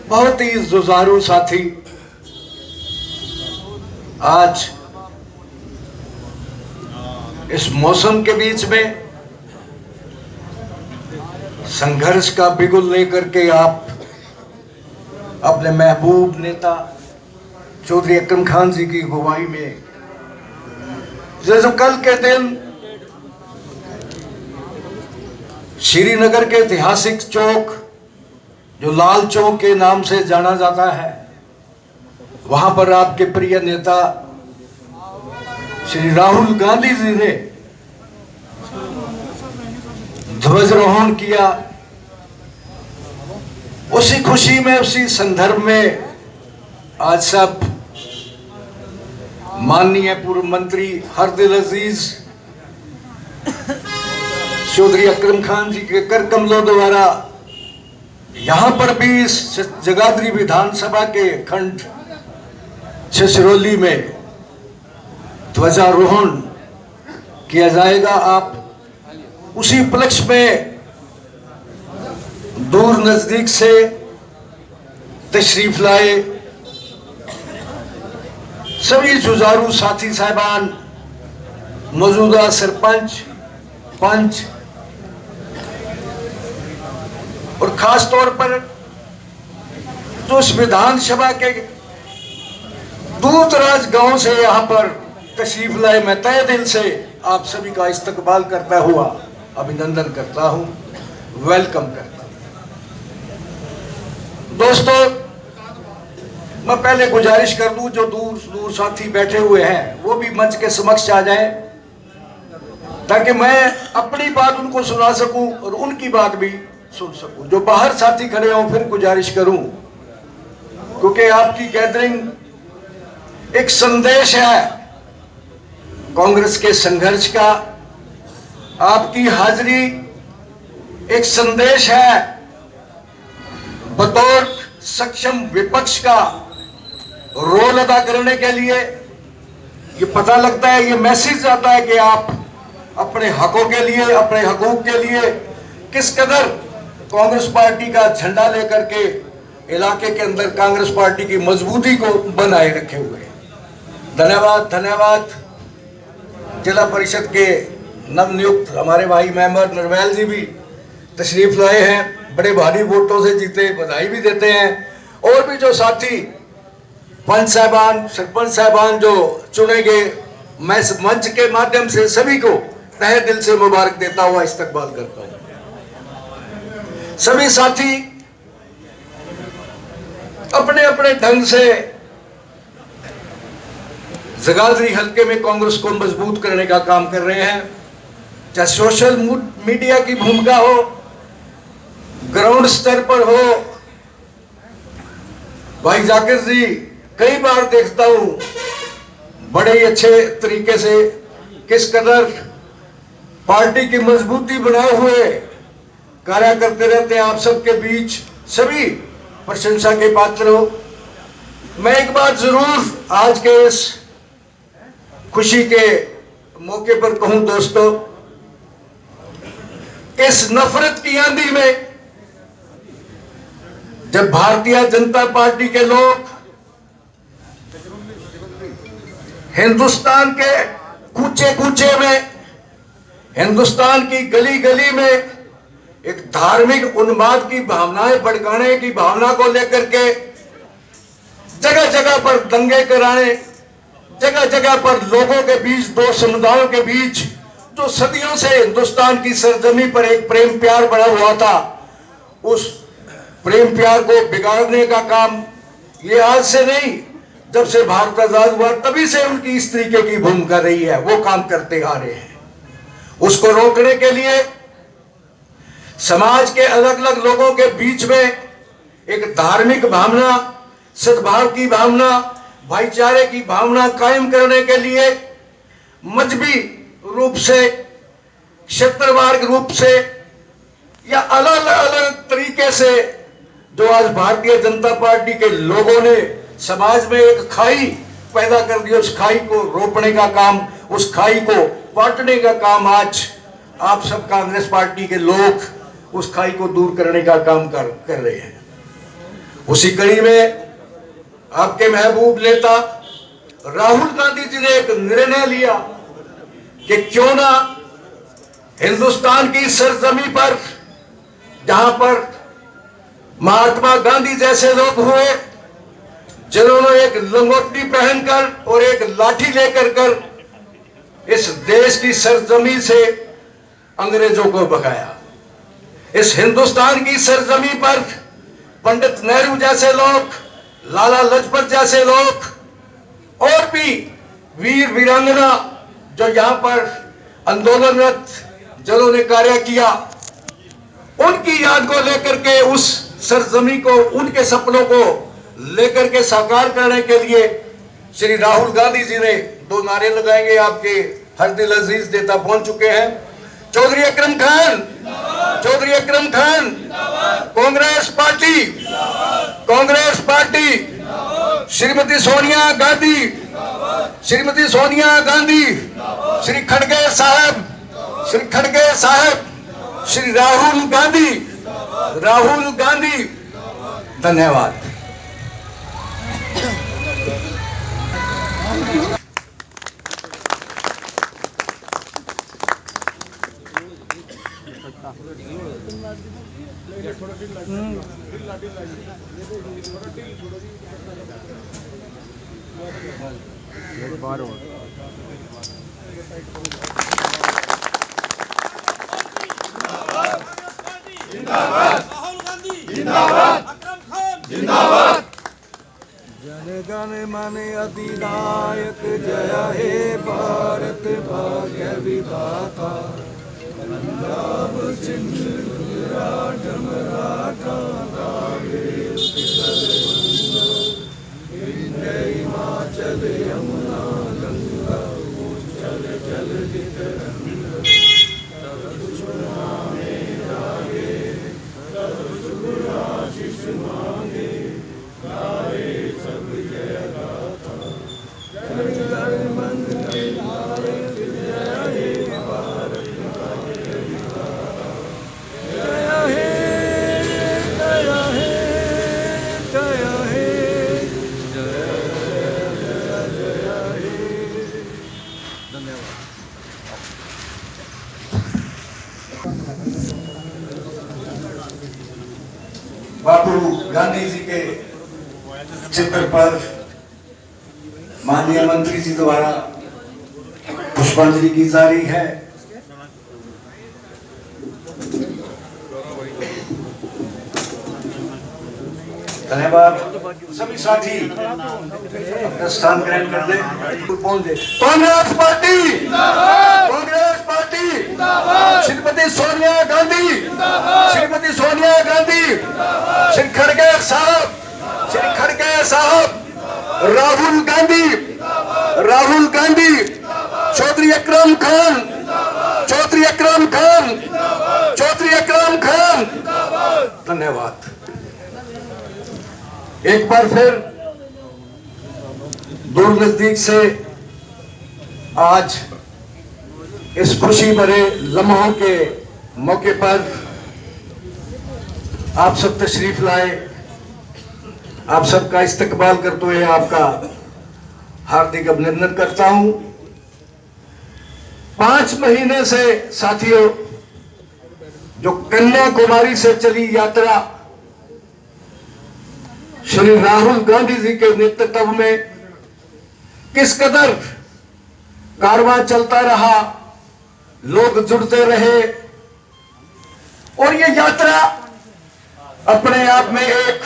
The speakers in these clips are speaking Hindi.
बहुत ही जुझारू साथी आज इस मौसम के बीच में संघर्ष का बिगुल लेकर के आप अपने महबूब नेता चौधरी अकरम खान जी की अगुवाई में जैसे कल के दिन श्रीनगर के ऐतिहासिक चौक जो लाल चौक के नाम से जाना जाता है, वहां पर आपके प्रिय नेता श्री राहुल गांधी जी ने ध्वजारोहण किया। उसी खुशी में, उसी संदर्भ में आज सब माननीय पूर्व मंत्री हरदिल अजीज चौधरी अकरम खान जी के कर कमलों द्वारा यहां पर भी इस जगाधरी विधानसभा के खंड छछरौली में ध्वजारोहण किया जाएगा। आप उसी उपलक्ष्य में दूर नजदीक से तशरीफ लाए। सभी जुझारू साथी साहिबान, मौजूदा सरपंच, पंच और खास तौर पर जो इस विधानसभा के दूर दराज गांव से यहां पर तशरीफ लाए, मैं तहे दिल से आप सभी का इस्तकबाल करता हुआ अभिनंदन करता हूं, वेलकम करता हूं। दोस्तों, मैं पहले गुजारिश कर दूं जो दूर दूर साथी बैठे हुए हैं वो भी मंच के समक्ष आ जाएं ताकि मैं अपनी बात उनको सुना सकूं और उनकी बात भी सुन सकूं। जो बाहर साथी खड़े हों फिर गुजारिश करूं, क्योंकि आपकी गैदरिंग एक संदेश है कांग्रेस के संघर्ष का, आपकी हाजिरी एक संदेश है बतौर सक्षम विपक्ष का रोल अदा करने के लिए। ये पता लगता है, ये मैसेज आता है कि आप अपने हकों के लिए, अपने हकूक के लिए किस कदर कांग्रेस पार्टी का झंडा लेकर के इलाके के अंदर कांग्रेस पार्टी की मजबूती को बनाए रखे हुए। धन्यवाद, धन्यवाद। जिला परिषद के नवनियुक्त हमारे भाई मेंबर नरवैल जी भी तशरीफ लाए हैं, बड़े भारी वोटों से जीते, बधाई भी देते हैं। और भी जो साथी पंच साहबान, सरपंच साहबान जो चुने गए, मैं इस मंच के माध्यम से सभी को तहे दिल से मुबारक देता हुआ इस्तकबाल करता हूं। सभी साथी अपने अपने ढंग से जगाधरी हल्के में कांग्रेस को मजबूत करने का काम कर रहे हैं, चाहे सोशल मीडिया की भूमिका हो, ग्राउंड स्तर पर हो। भाई जाकिर जी, कई बार देखता हूं बड़े ही अच्छे तरीके से किस कदर पार्टी की मजबूती बनाए हुए कार्य करते रहते हैं। आप सबके बीच सभी प्रशंसा के पात्र हो। मैं एक बात जरूर आज के इस खुशी के मौके पर कहूं दोस्तों, इस नफरत की आंधी में जब भारतीय जनता पार्टी के लोग हिंदुस्तान के कूचे कूचे में, हिंदुस्तान की गली गली में एक धार्मिक उन्माद की भावनाएं भड़काने की भावना को लेकर के जगह जगह पर दंगे कराने, जगह जगह पर लोगों के बीच, दो समुदायों के बीच जो सदियों से हिंदुस्तान की सरजमी पर एक प्रेम प्यार बना हुआ था, उस प्रेम प्यार को बिगाड़ने का काम ये आज से नहीं, जब से भारत आजाद हुआ तभी से उनकी इस तरीके की भूमिका रही है, वो काम करते आ रहे हैं। उसको रोकने के लिए समाज के अलग अलग लोगों के बीच में एक धार्मिक भावना, सद्भाव की भावना, भाईचारे की भावना कायम करने के लिए मजहबी रूप से, क्षेत्रवार रूप से या अलग अलग तरीके से जो आज भारतीय जनता पार्टी के लोगों ने समाज में एक खाई पैदा कर दी, उस खाई को रोकने का काम, उस खाई को पाटने का काम आज आप सब कांग्रेस पार्टी के लोग उस खाई को दूर करने का काम कर रहे हैं। उसी कड़ी में आपके महबूब नेता राहुल गांधी जी ने एक निर्णय लिया कि क्यों ना हिंदुस्तान की सरजमी पर, जहां पर महात्मा गांधी जैसे लोग हुए जिन्होंने एक लंगोटी पहनकर और एक लाठी लेकर कर इस देश की सरजमी से अंग्रेजों को भगाया, इस हिंदुस्तान की सरजमी पर पंडित नेहरू जैसे लोग, लाला लाजपत जैसे लोग और भी वीर वीरांगना जो यहां पर आंदोलनरत जिन्होंने कार्य किया, उनकी याद को लेकर के, उस सरजमी को, उनके सपनों को लेकर के साकार करने के लिए श्री राहुल गांधी जी ने 2 नारे लगाएंगे। आपके हर दिल अजीज नेता पहुंच चुके हैं। चौधरी अकरम खान, चौधरी अकरम खान, कांग्रेस पार्टी, कांग्रेस पार्टी, श्रीमती सोनिया गांधी, श्रीमती सोनिया गांधी, श्री खड़गे साहब, श्री खड़गे साहब, श्री राहुल गांधी, राहुल गांधी। धन्यवाद। राहुल गांधी जिंदाबाद, अकरम खान जिंदाबाद। जन गण मन अधिनायक जय हे भारत भाग्य विधाता। पंजाब सिंध गुजरात मराठा कावेरी विंध्य हिमाचल यमुना गंगा उच्चल जलधि तरंगा। तब सुना मेरा गे, तब शुभ आशीष मांगे, गाए सब जय गाथा। जन गण मन अधिनायक जय हे भारत भाग्य विधाता। जय हे, जय हे, जय हे, जय जय हे। धन्यवाद। बापू गांधी जी के चित्र पर माननीय मंत्री जी द्वारा पुष्पांजलि की जा रही है। धन्यवाद। सभी साथी अपना स्थान ग्रहण कर ले, पहुंच दे। कांग्रेस पार्टी, कांग्रेस पार्टी, श्रीमती सोनिया गांधी, श्रीमती सोनिया गांधी, श्री खड़गे साहब, श्री खड़गे साहब, राहुल गांधी, राहुल गांधी, चौधरी अकरम खान, चौधरी अकरम खान, चौधरी अकरम खान। धन्यवाद। एक बार फिर दूर नजदीक से आज इस खुशी भरे लम्हों के मौके पर आप सब तशरीफ लाए। आप सबका इस्तकबाल करते हुए आपका हार्दिक अभिनंदन करता हूं। 5 महीने से साथियों, जो कन्याकुमारी से चली यात्रा श्री राहुल गांधी जी के नेतृत्व में किस कदर कारवां चलता रहा, लोग जुड़ते रहे, और ये यात्रा अपने आप में एक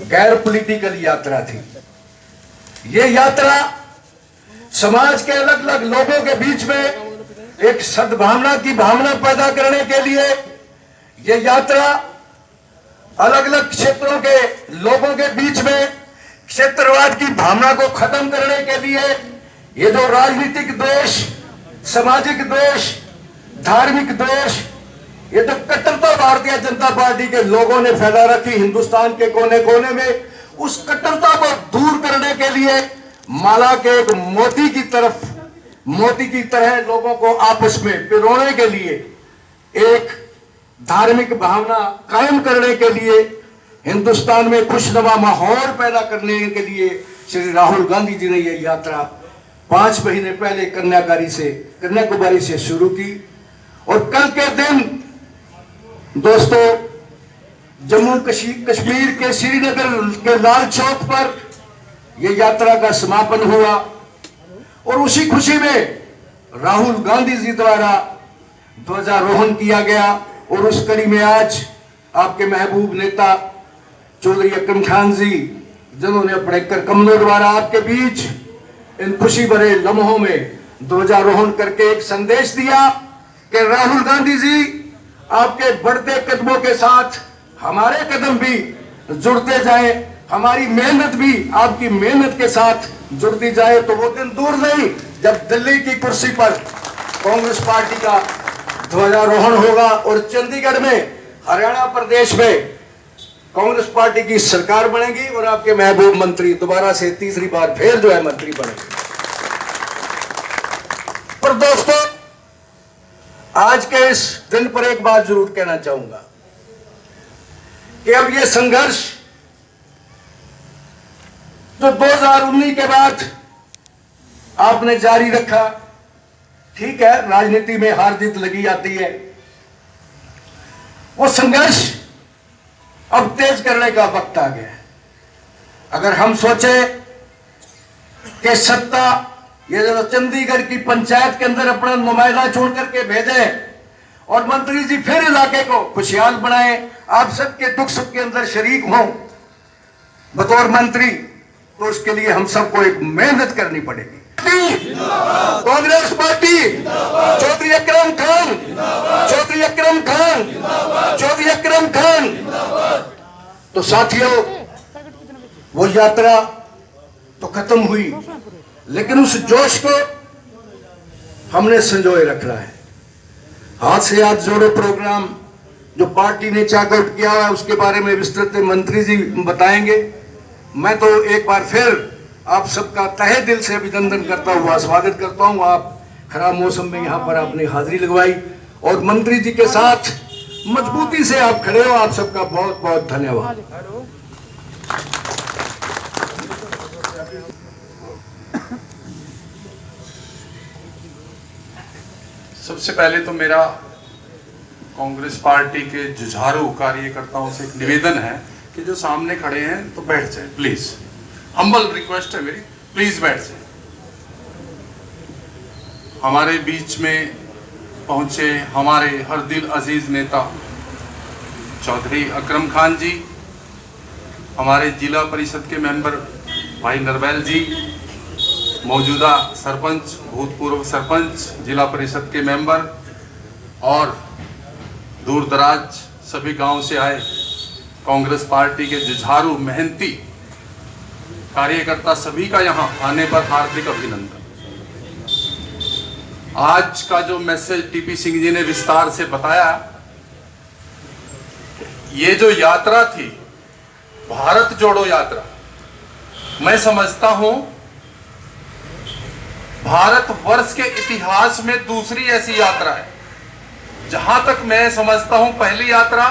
गैर पॉलिटिकल यात्रा थी। ये यात्रा समाज के अलग अलग लोगों के बीच में एक सद्भावना की भावना पैदा करने के लिए, ये यात्रा अलग अलग क्षेत्रों के लोगों के बीच में क्षेत्रवाद की भावना को खत्म करने के लिए, ये जो राजनीतिक द्वेष, सामाजिक द्वेष, धार्मिक द्वेष, ये तो कट्टरता भारतीय जनता पार्टी के लोगों ने फैला रखी हिंदुस्तान के कोने कोने में, उस कट्टरता को दूर करने के लिए माला के एक मोती की तरफ, मोती की तरह लोगों को आपस में पिरोने के लिए, एक धार्मिक भावना कायम करने के लिए हिंदुस्तान में खुशनुमा माहौल पैदा करने के लिए श्री राहुल गांधी जी ने यह यात्रा 5 महीने पहले कन्याकुमारी से शुरू की। और कल के दिन दोस्तों जम्मू कश्मीर के श्रीनगर के लाल चौक पर यह यात्रा का समापन हुआ। और उसी खुशी में राहुल गांधी जी द्वारा ध्वजारोहण किया गया। और उस कड़ी में आज आपके महबूब नेता चौधरी अकरम खान जी, जिन्होंने अपने कर कमलों द्वारा आपके बीच इन खुशी भरे लम्हों में ध्वजारोहण करके एक संदेश दिया कि राहुल गांधी जी आपके बढ़ते कदमों के साथ हमारे कदम भी जुड़ते जाए, हमारी मेहनत भी आपकी मेहनत के साथ जुड़ती जाए। तो वो दिन दूर नहीं जब दिल्ली की कुर्सी पर कांग्रेस पार्टी का ध्वजारोहण होगा और चंडीगढ़ में, हरियाणा प्रदेश में कांग्रेस पार्टी की सरकार बनेगी और आपके महबूब मंत्री दोबारा से तीसरी बार फिर जो है मंत्री बनेंगे। पर दोस्तों आज के इस दिन पर एक बात जरूर कहना चाहूंगा कि अब ये संघर्ष जो 2019 के बाद आपने जारी रखा, ठीक है, राजनीति में हार जीत लगी आती है, वो संघर्ष अब तेज करने का वक्त आ गया है। अगर हम सोचे कि सत्ता ये जो चंडीगढ़ की पंचायत के अंदर अपना नुमाइंदा छोड़ करके भेजे और मंत्री जी फिर इलाके को खुशहाल बनाए, आप सबके दुख सुख के अंदर शरीक हों बतौर मंत्री, तो उसके लिए हम सबको एक मेहनत करनी पड़ेगी। कांग्रेस पार्टी, चौधरी अकरम खान, चौधरी अकरम खान, चौधरी अकरम खान। तो साथियों वो यात्रा तो खत्म हुई, लेकिन उस जोश को हमने संजोए रखना है। हाथ से हाथ जोड़ो प्रोग्राम जो पार्टी ने चाकआउट किया है उसके बारे में विस्तृत मंत्री जी बताएंगे। मैं तो एक बार फिर आप सबका तहे दिल से अभिनंदन करता हुआ स्वागत करता हूं। आप खराब मौसम में यहां पर आपने हाजिरी लगवाई और मंत्री जी के साथ मजबूती से आप खड़े हो, आप सबका बहुत बहुत धन्यवाद। सबसे पहले तो मेरा कांग्रेस पार्टी के जुझारू कार्यकर्ताओं से एक निवेदन है कि जो सामने खड़े हैं तो बैठ जाए प्लीज, हम्बल रिक्वेस्ट है मेरी, प्लीज बैठ जाए। हमारे बीच में पहुंचे हमारे हर दिल अजीज नेता चौधरी अकरम खान जी, हमारे जिला परिषद के मेंबर भाई नरवैल जी, मौजूदा सरपंच, भूतपूर्व सरपंच, जिला परिषद के मेंबर और दूर दराज सभी गांव से आए कांग्रेस पार्टी के जुझारू मेहनती कार्यकर्ता, सभी का यहां आने पर हार्दिक अभिनंदन। आज का जो मैसेज टीपी सिंह जी ने विस्तार से बताया, ये जो यात्रा थी भारत जोड़ो यात्रा, मैं समझता हूं भारत वर्ष के इतिहास में दूसरी ऐसी यात्रा है। जहां तक मैं समझता हूं पहली यात्रा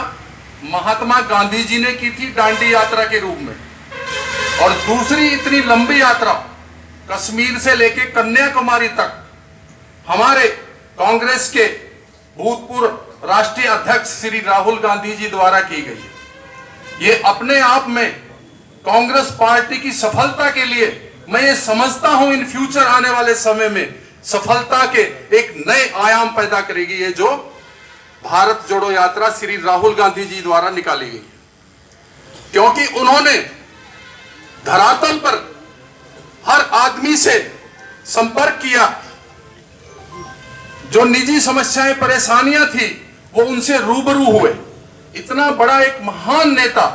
महात्मा गांधी जी ने की थी दांडी यात्रा के रूप में, और दूसरी इतनी लंबी यात्रा कश्मीर से लेकर कन्याकुमारी तक हमारे कांग्रेस के भूतपूर्व राष्ट्रीय अध्यक्ष श्री राहुल गांधी जी द्वारा की गई है। ये अपने आप में कांग्रेस पार्टी की सफलता के लिए मैं ये समझता हूं इन फ्यूचर आने वाले समय में सफलता के एक नए आयाम पैदा करेगी। ये जो भारत जोड़ो यात्रा श्री राहुल गांधी जी द्वारा निकाली गई, क्योंकि उन्होंने धरातल पर हर आदमी से संपर्क किया, जो निजी समस्याएं परेशानियां थी वो उनसे रूबरू हुए। इतना बड़ा एक महान नेता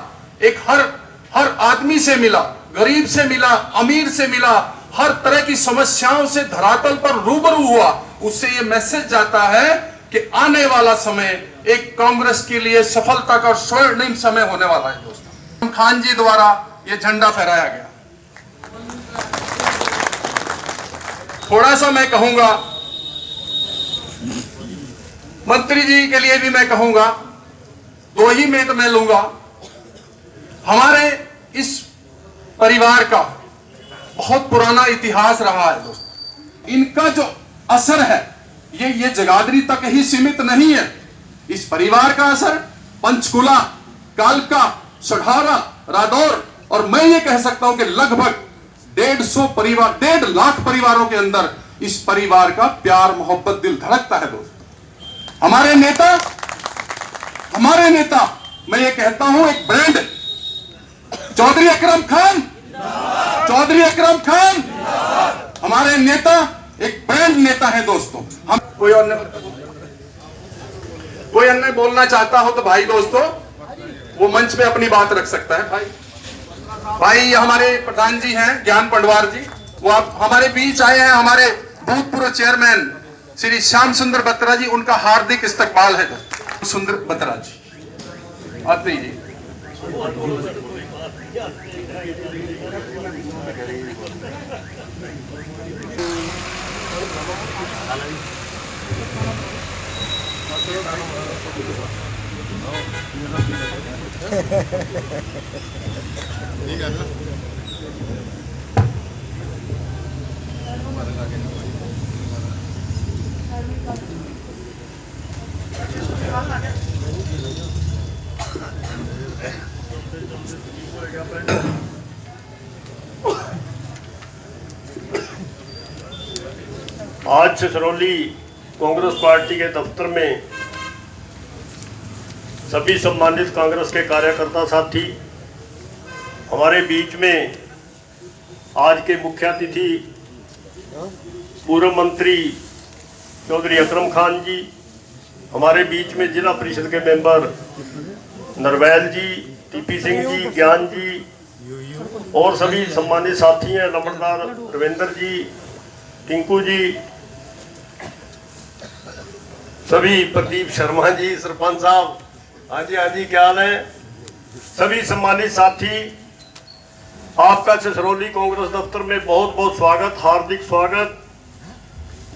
एक हर आदमी से मिला, गरीब से मिला, अमीर से मिला, हर तरह की समस्याओं से धरातल पर रूबरू हुआ। उससे ये मैसेज जाता है कि आने वाला समय एक कांग्रेस के लिए सफलता का स्वर्णिम समय होने वाला है। दोस्तों खान जी द्वारा ये झंडा फहराया गया। थोड़ा सा मैं कहूंगा मंत्री जी के लिए भी मैं कहूंगा, 2 ही मिनट मैं लूंगा। हमारे इस परिवार का बहुत पुराना इतिहास रहा है दोस्तों। इनका जो असर है ये जगाधरी तक ही सीमित नहीं है। इस परिवार का असर पंचकुला, कालका, सढ़ारा, रादौर और मैं ये कह सकता हूं कि लगभग 150 परिवार, 1.5 लाख परिवारों के अंदर इस परिवार का प्यार, मोहब्बत, दिल धड़कता है दोस्तों। हमारे नेता मैं ये कहता हूं एक ब्रांड, चौधरी अकरम खान हमारे नेता एक ब्रांड नेता है दोस्तों। हम कोई अन्य बोलना चाहता हो तो भाई दोस्तों वो मंच पे अपनी बात रख सकता है। भाई हमारे प्रधान जी हैं ज्ञान पंडवार जी, वो आप हमारे बीच आए हैं। हमारे भूतपूर्व चेयरमैन श्री श्याम सुंदर बत्रा जी, उनका हार्दिक इस्तकबाल है। सुंदर बत्रा जी आते ही आज सिसरौली कांग्रेस पार्टी के दफ्तर में सभी सम्मानित कांग्रेस के कार्यकर्ता साथी, हमारे बीच में आज के मुख्य अतिथि पूर्व मंत्री चौधरी अकरम खान जी, हमारे बीच में जिला परिषद के मेंबर नरवैल जी, टीपी सिंह जी, ज्ञान जी और सभी सम्मानित साथी हैं, लंबड़दार रविंदर जी, टिंकू जी, सभी प्रदीप शर्मा जी, सरपंच साहब, हाँ जी क्या हाल है, सभी सम्मानित साथी, आपका सिसरौली कांग्रेस दफ्तर में बहुत बहुत स्वागत, हार्दिक स्वागत।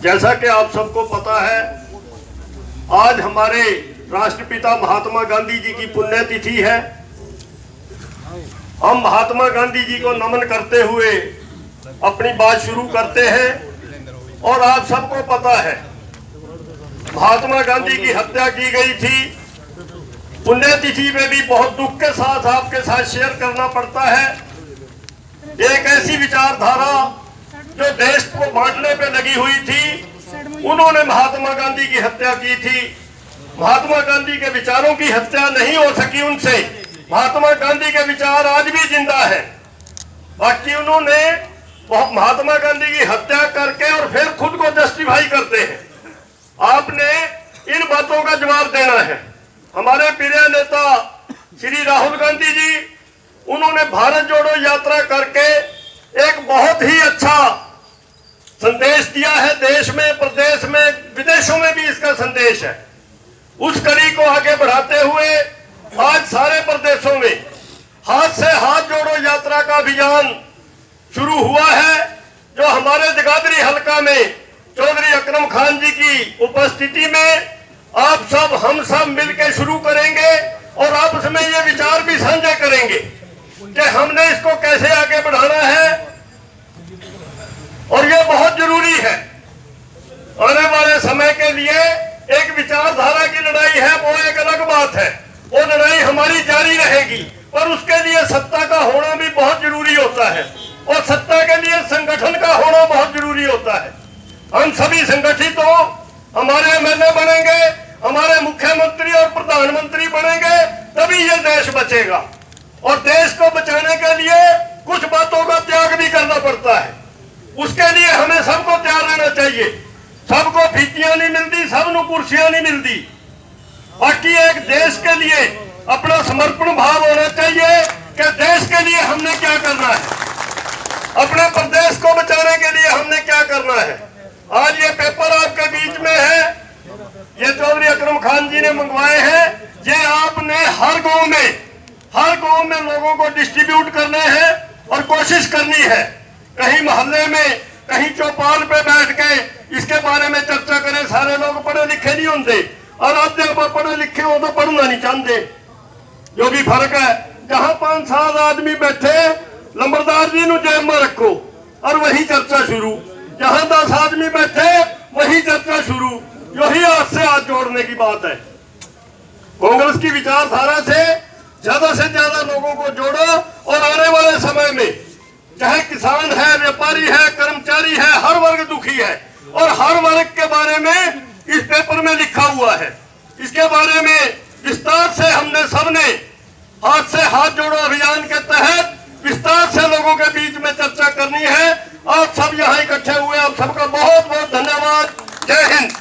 जैसा कि आप सबको पता है, आज हमारे राष्ट्रपिता महात्मा गांधी जी की पुण्यतिथि है। हम महात्मा गांधी जी को नमन करते हुए अपनी बात शुरू करते हैं। और आप सबको पता है महात्मा गांधी की हत्या की गई थी। पुण्यतिथि में भी बहुत दुख के साथ आपके साथ शेयर करना पड़ता है। एक ऐसी विचारधारा जो देश को बांटने पे लगी हुई थी, उन्होंने महात्मा गांधी की हत्या की थी। महात्मा गांधी के विचारों की हत्या नहीं हो सकी उनसे। महात्मा गांधी के विचार आज भी जिंदा है। बाकी उन्होंने महात्मा गांधी की हत्या करके और फिर खुद को जस्टिफाई करते हैं। आपने इन बातों का जवाब देना है। हमारे प्रिय नेता श्री राहुल गांधी जी, उन्होंने भारत जोड़ो यात्रा करके एक बहुत ही अच्छा संदेश दिया है। देश में, प्रदेश में, विदेशों में भी इसका संदेश है। उस कड़ी को आगे बढ़ाते हुए आज सारे प्रदेशों में हाथ से हाथ जोड़ो यात्रा का अभियान शुरू हुआ है, जो हमारे जगाधरी हलका में चौधरी अकरम खान जी की उपस्थिति में आप सब, हम सब मिलकर शुरू करेंगे और आपस में ये विचार भी साझा करेंगे कि हमने इसको कैसे आगे बढ़ाना है। और ये बहुत जरूरी है। आने वाले समय के लिए एक विचारधारा की लड़ाई है, वो एक अलग बात है। वो लड़ाई हमारी जारी रहेगी, पर उसके लिए सत्ता का होना भी बहुत जरूरी होता है और सत्ता के लिए संगठन का होना बहुत जरूरी होता है। हम सभी संगठित हो, हमारे एमएलए बनेंगे, हमारे मुख्यमंत्री और प्रधानमंत्री बनेंगे, तभी ये देश बचेगा। और देश को बचाने के लिए कुछ बातों का त्याग भी करना पड़ता है। उसके लिए हमें सबको तैयार रहना चाहिए। सबको फीतियां नहीं मिलती, सबको कुर्सियां नहीं मिलती। बाकी एक देश के लिए अपना समर्पण भाव होना चाहिए कि देश के लिए हमने क्या करना है, अपने प्रदेश को बचाने के लिए हमने क्या करना है। आज ये पेपर आपके बीच में है, ये चौधरी अकरम खान जी ने मंगवाए हैं। ये आपने हर गांव में लोगों को डिस्ट्रीब्यूट करने हैं और कोशिश करनी है। कहीं मोहल्ले में, कहीं चौपाल पे बैठ के इसके बारे में चर्चा करें। सारे लोग पढ़े लिखे नहीं होते और आधे पढ़े लिखे हो तो पढ़ना नहीं चाहते। जो भी फर्क है जहां 5-7 आदमी बैठे लंबरदार जी नु जेब में रखो और वही चर्चा शुरू, जहां 10 आदमी बैठे वही चर्चा शुरू। यही हाथ से हाथ जोड़ने की बात है। कांग्रेस की विचारधारा से ज्यादा लोगों को जोड़ो और आने वाले समय में चाहे किसान है, व्यापारी है, कर्मचारी है, हर वर्ग दुखी है और हर वर्ग के बारे में इस पेपर में लिखा हुआ है। इसके बारे में विस्तार से हमने सबने हाथ से हाथ जोड़ो अभियान के तहत विस्तार से लोगों के बीच में चर्चा करनी है। आप सब यहाँ इकट्ठे हुए, आप सबका बहुत बहुत धन्यवाद। जय हिंद।